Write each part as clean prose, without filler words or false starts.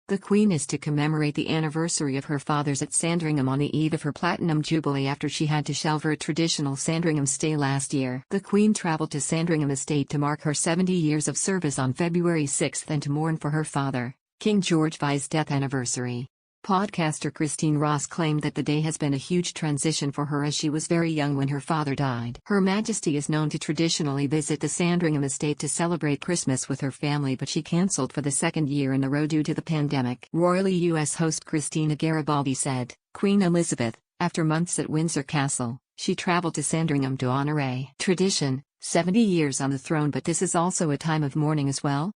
The Queen is to commemorate the anniversary of her father's at Sandringham on the eve of her Platinum Jubilee after she had to shelve her traditional Sandringham stay last year. The Queen travelled to Sandringham Estate to mark her 70 years of service on February 6 and to mourn for her father, King George V's death anniversary. Podcaster Christine Ross claimed that the day has been a huge transition for her as she was very young when her father died. Her Majesty is known to traditionally visit the Sandringham Estate to celebrate Christmas with her family, but she cancelled for the second year in a row due to the pandemic. Royally U.S. host Christina Garibaldi said, Queen Elizabeth, after months at Windsor Castle, she traveled to Sandringham to honor a tradition, 70 years on the throne, but this is also a time of mourning as well?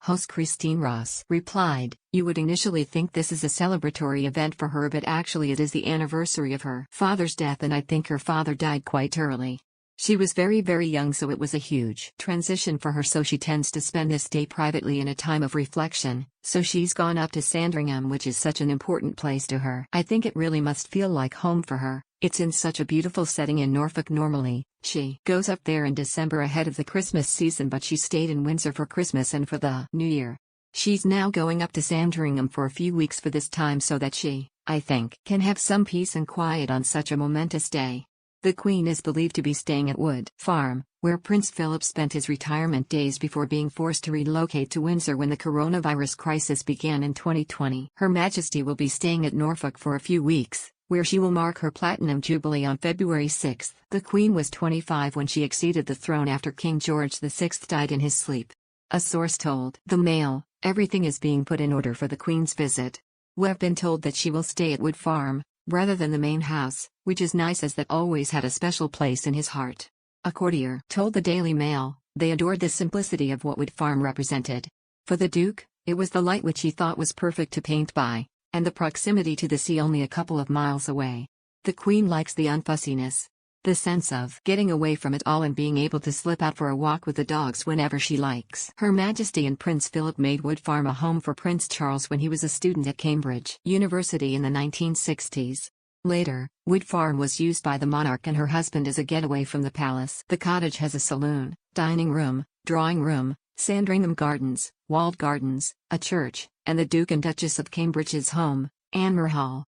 Host Christine Ross replied, You would initially think this is a celebratory event for her, but actually it is the anniversary of her father's death, and I think her father died quite early. She was very young, so it was a huge transition for her, so she tends to spend this day privately in a time of reflection, so she's gone up to Sandringham, which is such an important place to her. I think it really must feel like home for her. It's in such a beautiful setting in Norfolk. Normally, she goes up there in December ahead of the Christmas season, but she stayed in Windsor for Christmas and for the New Year. She's now going up to Sandringham for a few weeks for this time so that she, I think, can have some peace and quiet on such a momentous day. The Queen is believed to be staying at Wood Farm, where Prince Philip spent his retirement days before being forced to relocate to Windsor when the coronavirus crisis began in 2020. Her Majesty will be staying at Norfolk for a few weeks, where she will mark her Platinum Jubilee on February 6. The Queen was 25 when she acceded the throne after King George VI died in his sleep. A source told the Mail, everything is being put in order for the Queen's visit. We've been told that she will stay at Wood Farm, rather than the main house, which is nice as that always had a special place in his heart. A courtier told the Daily Mail, they adored the simplicity of what Wood Farm represented. For the Duke, it was the light which he thought was perfect to paint by, and the proximity to the sea only a couple of miles away. The Queen likes the unfussiness. The sense of getting away from it all and being able to slip out for a walk with the dogs whenever she likes. Her Majesty and Prince Philip made Wood Farm a home for Prince Charles when he was a student at Cambridge University in the 1960s. Later, Wood Farm was used by the monarch and her husband as a getaway from the palace. The cottage has a saloon, dining room, drawing room, Sandringham Gardens, walled gardens, a church, and the Duke and Duchess of Cambridge's home, Anmer Hall.